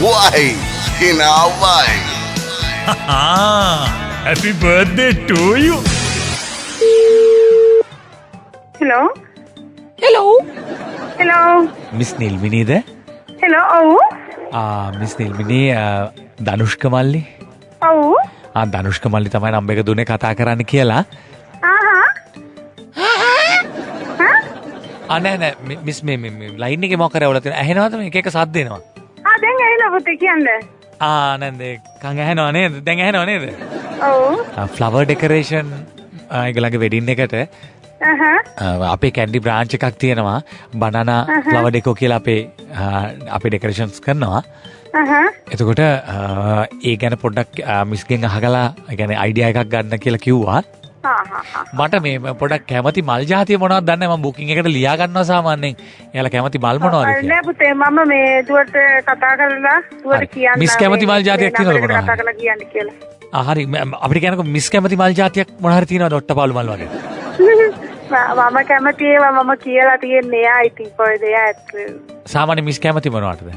Why? Hinawai. Happy birthday to you. Hello. Hello. Miss Nilmini Hello. Miss Nilmini Danushka Malli. Danushka Malli තමයි number එක දුන්නේ කතා කරන්න කියලා. නෑ මිස් මේ ලයින් එකේ මොකක් කරවලා තියෙන ඇහෙනවද මේක එක සද්ද එනවා. දැන් ඇහෙලා පුතේ කියන්නේ. නේද කන් ඇහෙනව නේද? දැන් ඇහෙනව නේද? ෆ්ලවර් ඩෙකොරේෂන් ඒගොල්ලන්ගේ වෙඩින් එකට අපේ කැන්ඩි බ්‍රාන්ච් එකක් තියෙනවා. බනනා ෆ්ලවර් ඩෙකෝ කියලා අපේ ඩෙකොරේෂන්ස් කරනවා. එතකොට ඒ ගැන පොඩ්ඩක් මිස්ගෙන් අහගලා ඒ කියන්නේ අයිඩියා එකක් ගන්න කියලා කිව්වා. මට මේ පොඩක් කැමති මල් ජාතිය මොනවද දන්නේ මම බුකින් එකට ලියා ගන්නවා සාමාන්‍යයෙන්. එයාලා කැමති මල් මොනවද කියලා. නෑ පුතේ මම මේ දුවට කතා කරලා දුවට කියන්න. මිස් කැමති මල් ජාතියක් තියෙනවද මොනවද? කතා කරලා කියන්න කියලා. හරි අපිට කියනකො මිස් කැමති මල් ජාතියක් මොන හරි තියෙනවද ඔට්ටපාලු මල් වගේ? මම කැමති ඒවා මම කියලා තියෙන්නේ එයා ඉතින් කොහෙද එයා සාමාන්‍ය මිස් කැමති මොනවටද?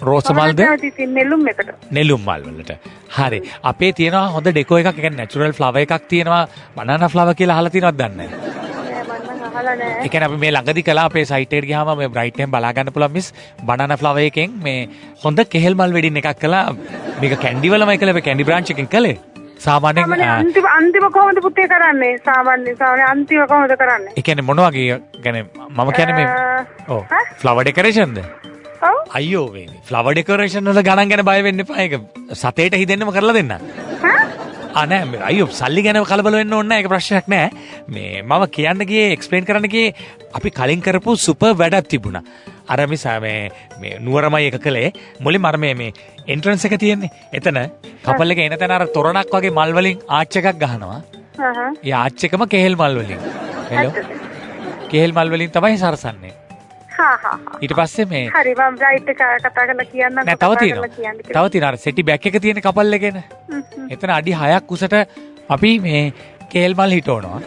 රෝස මල්ද? නෙළුම් එකට. නෙළුම් මල් වලට. හරි. අපේ තියෙනවා හොඳ ඩෙකෝ එකක්. ඒ කියන්නේ නැචරල් ෆ්ලවර් එකක් තියෙනවා. බනනා ෆ්ලවර් කියලා අහලා තියෙනවද දන්නේ නැහැ. මම අහලා නැහැ. ඒ කියන්නේ අපි මේ ළඟදී කළා අපේ සයිට් එකට ගියාම මේ බ්‍රයිට් එකෙන් බලා ගන්න පුළුවන් මිස් බනනා ෆ්ලවර් එකෙන් මේ හොඳ කෙහෙල් මල් වෙඩින් එකක් කළා. මේක කැන්ඩි වලමයි කළේ. කැන්ඩි බ්‍රාන්ච් එකෙන් කළේ. සාමාන්‍යයෙන් අන්තිම කොහොමද පුතේ කරන්නේ? සාමාන්‍ය අන්තිම කොහොමද කරන්නේ? ඒ කියන්නේ මොන වගේ කියන්නේ මම කියන්නේ මේ ෆ්ලවර් ඩෙකොරේෂන්ද? අයියෝ මේ ෆ්ලවර් ඩෙකොරේෂන් වල ගණන් ගැන බය වෙන්න එපා. ඒක සතේට හිතෙන්නම කරලා දෙන්න. නෑ අයියෝ සල්ලි ගැන කලබල වෙන්න ඕනේ නෑ. ඒක ප්‍රශ්නයක් නෑ. මේ මම කියන්න ගියේ එක්ස්ප්ලেইন කරන්න ගියේ අපි කලින් කරපු සුපර් වැඩක් තිබුණා. අර මේ නුවරමයි එක කළේ මුලින්ම අර මේ එන්ට්‍රන්ස් එක තියෙන්නේ. එතන කපල් එක එන තැන අර තොරණක් වගේ මල් වලින් ආච් එකක් ගහනවා. ඒ ආච් එකම කෙහෙල් මල් වලින්. හෙලෝ. කෙහෙල් මල් වලින් තමයි සරසන්නේ. ඊට පස්සේ මේ හරි මම බ්‍රයිට් එක කතා කරලා කියන්නම්. නෑ තව තියෙනවා. අර සෙටි බෑක් එක තියෙන කපල් එකේන. එතන අඩි 6ක් උසට අපි මේ කෙහෙල් මල් හිටවනවා.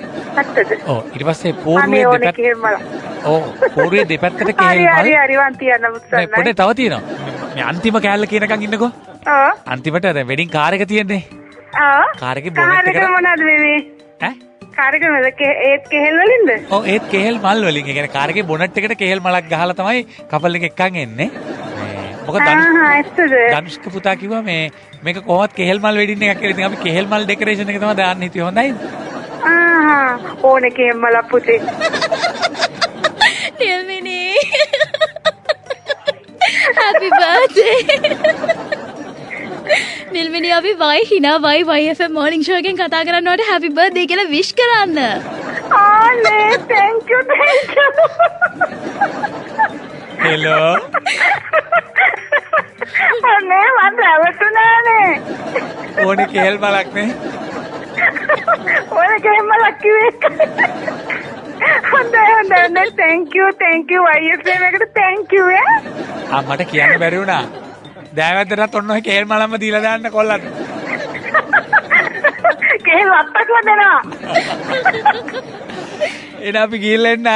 ඇත්තද? ඊට පස්සේ පෝරුවේ දෙපැත්තට කෙහෙල් මල්. හරි වන් තියන්න මුස්සන්න. පොඩේ තව තියෙනවා. මේ අන්තිම කෑල්ල කියනකන් ඉන්නකෝ. අන්තිමට දැන් වෙඩින් කාර් එක තියෙන්නේ. කාර් එකේ බොනට් එක මොනවද මේ? කාර්යක්‍රමද ඒත් කෙහෙල් වලින්ද? ඒත් කෙහෙල් මල් වලින්. ඒ කියන්නේ කාර් එකේ බොනට් එකට කෙහෙල් මලක් ගහලා තමයි කපල් එක එක්කන් එන්නේ. මොකද ධනුෂ්ක පුතා කිව්වා මේක කොහොමද කෙහෙල් මල් වෙඩින් එකක් කියලා. ඉතින් අපි කෙහෙල් මල් ඩෙකොරේෂන් එක තමයි දාන්න හිතුවේ. හොඳයි. ඕනේ කෙහෙල් මල පුතේ. නිල්මිනි. Happy birthday. නිල්මිනි අපි වයි හිනා වයි YFM morning show එකෙන් කතා කරනකොට happy birthday කියලා wish කරන්න. නේ thank you. hello. අනේ මම රැවටුණානේ. ඕනේ කෙහෙල් මලක් නේ. ඕනේ කෙහෙල් මලක් කිව්වේ. හොඳයි thank you YFM එකට thank you මට කියන්න බැරි වුණා. දෑවැද්දටත් ඔන්න ඔය කේල් මලම්ම දීලා දාන්න කොල්ලන්ට. කේල් වත්තක්ම දෙනවා. එන අපි ගිහිල්ලා එන්න.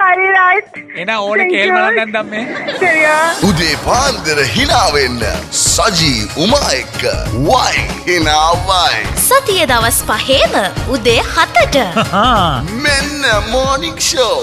හරි රයිට්. එන ඕනේ කේල් මලම් නැන්දම් මේ. සරියා. උදේ පාන්දර hina වෙන්න සජී උමා එක්ක why hinawai. සතියේ දවස් 5ේම උදේ 7ට. මෙන්න morning show.